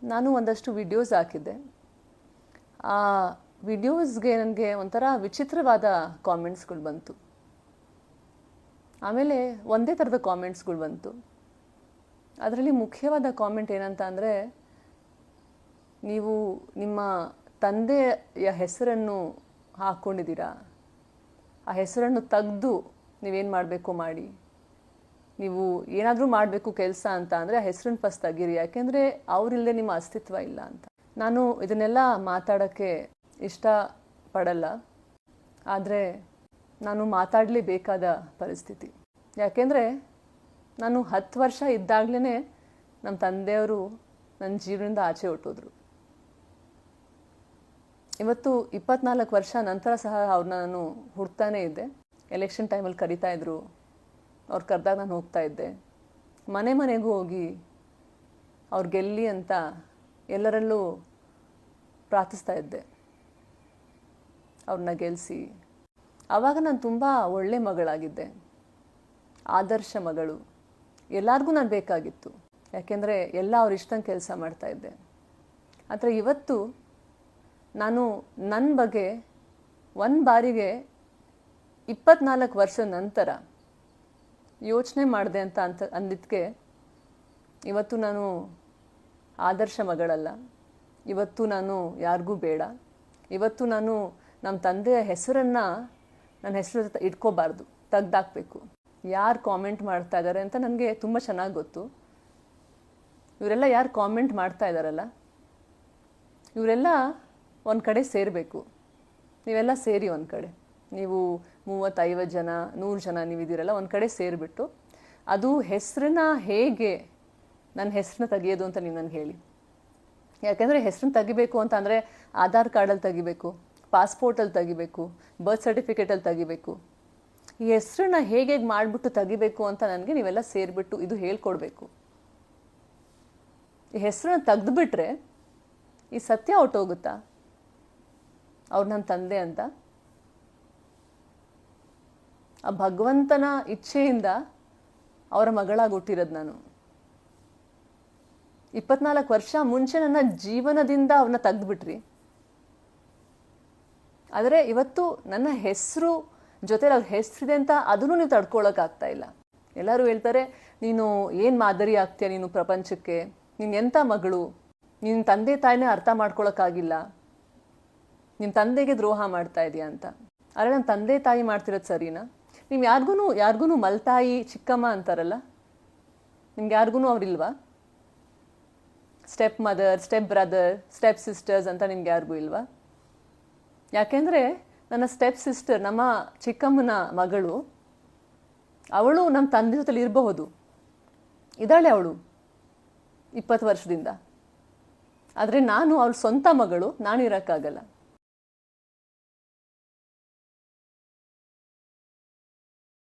ನಾನು ಒಂದಷ್ಟು ವಿಡಿಯೋಸ್ ಹಾಕಿದ್ದೆ. ಆ ವಿಡಿಯೋಸ್ಗೆ ನನಗೆ ಒಂಥರ ವಿಚಿತ್ರವಾದ ಕಾಮೆಂಟ್ಸ್ಗಳು ಬಂತು. ಆಮೇಲೆ ಒಂದೇ ಥರದ ಕಾಮೆಂಟ್ಸ್ಗಳು ಬಂತು. ಅದರಲ್ಲಿ ಮುಖ್ಯವಾದ ಕಾಮೆಂಟ್ ಏನಂತ ಅಂದರೆ, ನೀವು ನಿಮ್ಮ ತಂದೆಯ ಹೆಸರನ್ನು ಹಾಕ್ಕೊಂಡಿದ್ದೀರಾ, ಆ ಹೆಸರನ್ನು ತೆಗೆದು ನೀವೇನು ಮಾಡಬೇಕು ಮಾಡಿ, ನೀವು ಏನಾದರೂ ಮಾಡಬೇಕು ಕೆಲಸ ಅಂತ ಅಂದರೆ ಆ ಹೆಸರನ್ನು ಫಸ್ಟ್ ತೆಗೀರಿ, ಯಾಕೆಂದರೆ ಅವರಿಲ್ಲದೆ ನಿಮ್ಮ ಅಸ್ತಿತ್ವ ಇಲ್ಲ ಅಂತ. ನಾನು ಇದನ್ನೆಲ್ಲ ಮಾತಾಡೋಕ್ಕೆ ಇಷ್ಟಪಡಲ್ಲ, ಆದರೆ ನಾನು ಮಾತಾಡಲೇಬೇಕಾದ ಪರಿಸ್ಥಿತಿ. ಯಾಕೆಂದರೆ ನಾನು 10 ವರ್ಷ ಇದ್ದಾಗಲೇ ನಮ್ಮ ತಂದೆಯವರು ನನ್ನ ಜೀವನದಿಂದ ಆಚೆ ಹೊರಟೋದ್ರು. ಇವತ್ತು 24 ವರ್ಷ ನಂತರ ಸಹ ಅವ್ರನ್ನ ನಾನು ಹುಡ್ತಾನೇ ಇದ್ದೆ. ಎಲೆಕ್ಷನ್ ಟೈಮಲ್ಲಿ ಕರಿತಾ ಇದ್ರು, ಅವ್ರು ಕರೆದಾಗ ನಾನು ಹೋಗ್ತಾ ಇದ್ದೆ. ಮನೆ ಮನೆಗೂ ಹೋಗಿ ಅವ್ರು ಗೆಲ್ಲಿ ಅಂತ ಎಲ್ಲರಲ್ಲೂ ಪ್ರಾರ್ಥಿಸ್ತಾ ಇದ್ದೆ, ಅವ್ರನ್ನ ಗೆಲ್ಲಿಸಿ. ಆವಾಗ ನಾನು ತುಂಬ ಒಳ್ಳೆ ಮಗಳಾಗಿದ್ದೆ, ಆದರ್ಶ ಮಗಳು. ಎಲ್ಲರಿಗೂ ನಾನು ಬೇಕಾಗಿತ್ತು, ಯಾಕೆಂದರೆ ಎಲ್ಲ ಅವ್ರ ಇಷ್ಟಂಗೆ ಕೆಲಸ ಮಾಡ್ತಾಯಿದ್ದೆ. ಆದರೆ ಇವತ್ತು ನಾನು ನನ್ನ ಬಗ್ಗೆ ಒಂದು ಬಾರಿಗೆ 24 ವರ್ಷದ ನಂತರ ಯೋಚನೆ ಮಾಡಿದೆ ಅಂತ ಅಂದಿದ್ದಕ್ಕೆ ಇವತ್ತು ನಾನು ಆದರ್ಶ ಮಗಳಲ್ಲ. ಇವತ್ತು ನಾನು ಯಾರಿಗೂ ಬೇಡ. ಇವತ್ತು ನಾನು ನಮ್ಮ ತಂದೆಯ ಹೆಸರನ್ನು ನನ್ನ ಹೆಸರು ಇಟ್ಕೋಬಾರ್ದು, ತೆಗ್ದಾಕಬೇಕು. ಯಾರು ಕಾಮೆಂಟ್ ಮಾಡ್ತಾ ಇದ್ದಾರೆ ಅಂತ ನನಗೆ ತುಂಬ ಚೆನ್ನಾಗಿ ಗೊತ್ತು. ಇವರೆಲ್ಲ ಯಾರು ಕಾಮೆಂಟ್ ಮಾಡ್ತಾ ಇದ್ದಾರಲ್ಲ, ಇವರೆಲ್ಲ ಒಂದು ಕಡೆ ಸೇರಬೇಕು. ನೀವೆಲ್ಲ ಸೇರಿ ಒಂದು ಕಡೆ, ನೀವು 30-50 ಜನ 100 ಜನ ನೀವಿದ್ದೀರಲ್ಲ, ಒಂದು ಕಡೆ ಸೇರಿಬಿಟ್ಟು ಅದು ಹೆಸರನ್ನ ಹೇಗೆ ನನ್ನ ಹೆಸರನ್ನ ತೆಗಿಯೋದು ಅಂತ ನೀವು ನನಗೆ ಹೇಳಿ. ಯಾಕೆಂದರೆ ಹೆಸರನ್ನ ತೆಗಿಬೇಕು ಅಂತ ಅಂದರೆ ಆಧಾರ್ ಕಾರ್ಡಲ್ಲಿ ತೆಗಿಬೇಕು, ಪಾಸ್ಪೋರ್ಟಲ್ಲಿ ತೆಗಿಬೇಕು, ಬರ್ತ್ ಸರ್ಟಿಫಿಕೇಟಲ್ಲಿ ತೆಗಿಬೇಕು. ಈ ಹೆಸರನ್ನ ಹೇಗೆ ಮಾಡಿಬಿಟ್ಟು ತೆಗಿಬೇಕು ಅಂತ ನನಗೆ ನೀವೆಲ್ಲ ಸೇರಿಬಿಟ್ಟು ಇದು ಹೇಳ್ಕೊಡ್ಬೇಕು. ಈ ಹೆಸರನ್ನ ತೆಗೆದುಬಿಟ್ರೆ ಈ ಸತ್ಯ ಹೊಟ್ಟೋಗುತ್ತಾ ಅವ್ರು ನನ್ನ ತಂದೆ ಅಂತ? ಆ ಭಗವಂತನ ಇಚ್ಛೆಯಿಂದ ಅವರ ಮಗಳಾಗಿ ಹುಟ್ಟಿರೋದು ನಾನು. 24 ವರ್ಷ ಮುಂಚೆ ನನ್ನ ಜೀವನದಿಂದ ಅವ್ರನ್ನ ತೆಗೆದುಬಿಟ್ರಿ. ಆದರೆ ಇವತ್ತು ನನ್ನ ಹೆಸರು ಜೊತೆಲಿ ಅವ್ರ ಹೆಸರಿದೆ ಅಂತ ಅದನ್ನು ನೀವು ತಡ್ಕೊಳಕ್ಕಾಗ್ತಾ ಇಲ್ಲ. ಎಲ್ಲರೂ ಹೇಳ್ತಾರೆ, ನೀನು ಏನು ಮಾದರಿ ಆಗ್ತೀಯ ನೀನು ಪ್ರಪಂಚಕ್ಕೆ, ನೀನು ಎಂಥ ಮಗಳು, ನಿನ್ನ ತಂದೆ ತಾಯಿನೇ ಅರ್ಥ ಮಾಡ್ಕೊಳಕ್ಕಾಗಿಲ್ಲ, ನಿಮ್ಮ ತಂದೆಗೆ ದ್ರೋಹ ಮಾಡ್ತಾ ಇದೆಯಾ ಅಂತ. ಆದರೆ ನಮ್ಮ ತಂದೆ ತಾಯಿ ಮಾಡ್ತಿರೋದು ಸರಿನಾ? ನೀವು ಯಾರಿಗೂ ಮಲ್ತಾಯಿ ಚಿಕ್ಕಮ್ಮ ಅಂತಾರಲ್ಲ, ನಿಮ್ಗೆ ಯಾರಿಗೂ ಅವ್ರಿಲ್ವಾ? Step mother, step brother, step sisters ಅಂತ ನಿಮ್ಗೆ ಯಾರಿಗೂ ಇಲ್ವಾ? ಯಾಕೆಂದರೆ ನನ್ನ ಸ್ಟೆಪ್ ಸಿಸ್ಟರ್, ನಮ್ಮ ಚಿಕ್ಕಮ್ಮನ ಮಗಳು, ಅವಳು ನಮ್ಮ ತಂದೆ ಜೊತೆಲಿ ಇರಬಹುದು, ಇದ್ದಾಳೆ ಅವಳು 20 ವರ್ಷದಿಂದ. ಆದರೆ ನಾನು ಅವಳ ಸ್ವಂತ ಮಗಳು, ನಾನು ಇರೋಕ್ಕಾಗಲ್ಲ.